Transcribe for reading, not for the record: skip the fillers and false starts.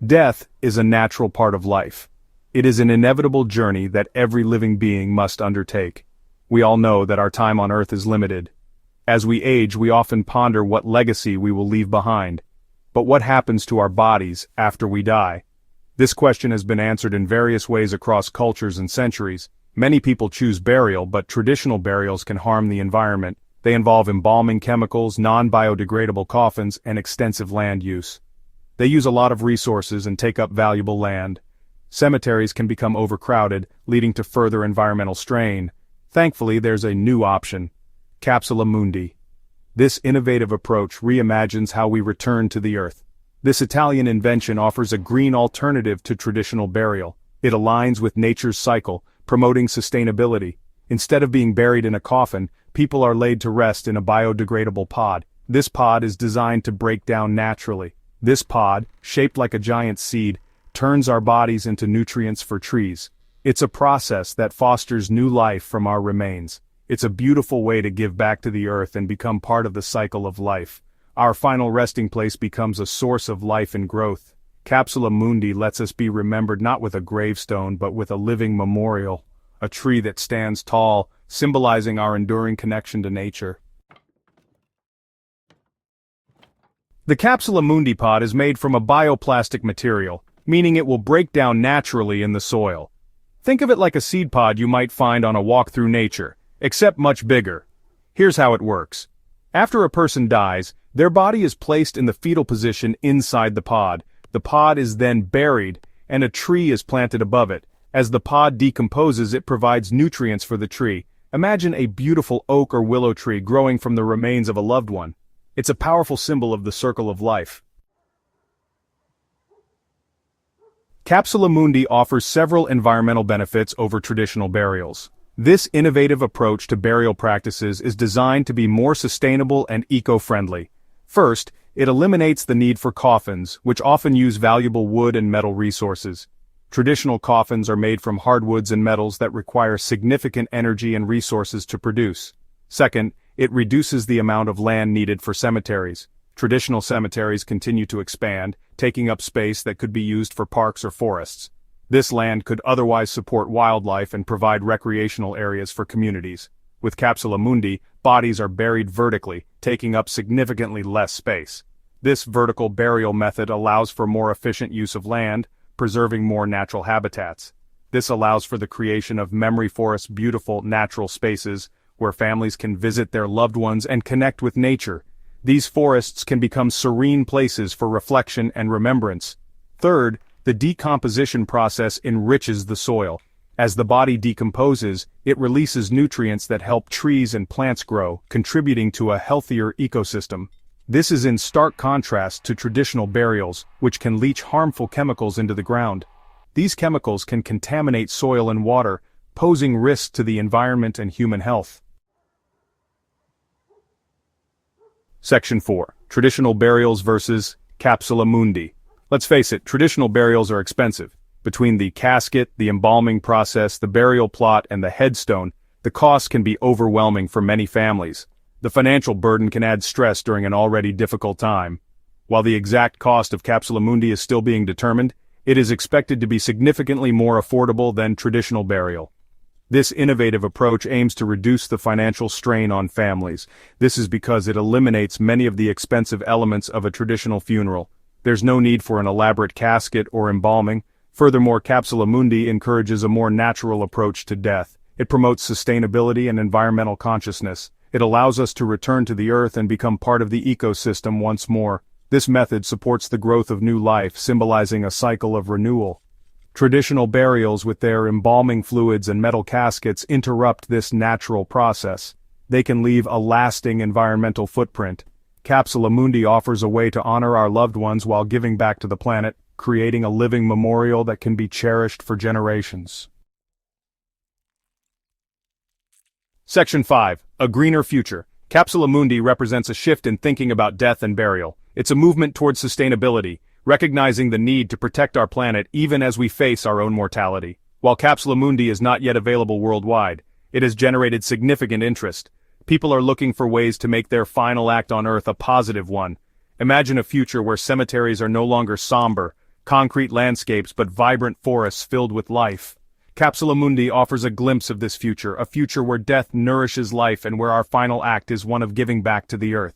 Death is a natural part of life. It is an inevitable journey that every living being must undertake. We all know that our time on Earth is limited. As we age, we often ponder what legacy we will leave behind. But what happens to our bodies after we die? This question has been answered in various ways across cultures and centuries. Many people choose burial, but traditional burials can harm the environment. They involve embalming chemicals, non-biodegradable coffins, and extensive land use. They use a lot of resources and take up valuable land. Cemeteries can become overcrowded, leading to further environmental strain. Thankfully, there's a new option: Capsula Mundi. This innovative approach reimagines how we return to the Earth. This Italian invention offers a green alternative to traditional burial. It aligns with nature's cycle, promoting sustainability. Instead of being buried in a coffin, people are laid to rest in a biodegradable pod. This pod is designed to break down naturally. This pod, shaped like a giant seed, turns our bodies into nutrients for trees. It's a process that fosters new life from our remains. It's a beautiful way to give back to the earth and become part of the cycle of life. Our final resting place becomes a source of life and growth. Capsula Mundi lets us be remembered not with a gravestone but with a living memorial, a tree that stands tall, symbolizing our enduring connection to nature. The Capsula Mundi pod is made from a bioplastic material, meaning it will break down naturally in the soil. Think of it like a seed pod you might find on a walk through nature, except much bigger. Here's how it works. After a person dies, their body is placed in the fetal position inside the pod. The pod is then buried, and a tree is planted above it. As the pod decomposes, it provides nutrients for the tree. Imagine a beautiful oak or willow tree growing from the remains of a loved one. It's a powerful symbol of the circle of life. Capsula Mundi offers several environmental benefits over traditional burials. This innovative approach to burial practices is designed to be more sustainable and eco-friendly. First, it eliminates the need for coffins, which often use valuable wood and metal resources. Traditional coffins are made from hardwoods and metals that require significant energy and resources to produce. Second, it reduces the amount of land needed for cemeteries. Traditional cemeteries continue to expand, taking up space that could be used for parks or forests. This land could otherwise support wildlife and provide recreational areas for communities. With Capsula Mundi, bodies are buried vertically, taking up significantly less space. This vertical burial method allows for more efficient use of land, preserving more natural habitats. This allows for the creation of memory forests, beautiful natural spaces, where families can visit their loved ones and connect with nature. These forests can become serene places for reflection and remembrance. Third, the decomposition process enriches the soil. As the body decomposes, it releases nutrients that help trees and plants grow, contributing to a healthier ecosystem. This is in stark contrast to traditional burials, which can leach harmful chemicals into the ground. These chemicals can contaminate soil and water, posing risks to the environment and human health. Section 4. Traditional burials versus Capsula Mundi. Let's face it, traditional burials are expensive. Between the casket, the embalming process, the burial plot, and the headstone, the costs can be overwhelming for many families. The financial burden can add stress during an already difficult time. While the exact cost of Capsula Mundi is still being determined, it is expected to be significantly more affordable than traditional burial. This innovative approach aims to reduce the financial strain on families. This is because it eliminates many of the expensive elements of a traditional funeral. There's no need for an elaborate casket or embalming. Furthermore, Capsula Mundi encourages a more natural approach to death. It promotes sustainability and environmental consciousness. It allows us to return to the earth and become part of the ecosystem once more. This method supports the growth of new life, symbolizing a cycle of renewal. Traditional burials with their embalming fluids and metal caskets interrupt this natural process. They can leave a lasting environmental footprint. Capsula Mundi offers a way to honor our loved ones while giving back to the planet, creating a living memorial that can be cherished for generations. Section 5. A greener future. Capsula Mundi represents a shift in thinking about death and burial. It's a movement towards sustainability, recognizing the need to protect our planet even as we face our own mortality. While Capsula Mundi is not yet available worldwide, it has generated significant interest. People are looking for ways to make their final act on Earth a positive one. Imagine a future where cemeteries are no longer somber, concrete landscapes but vibrant forests filled with life. Capsula Mundi offers a glimpse of this future, a future where death nourishes life and where our final act is one of giving back to the earth.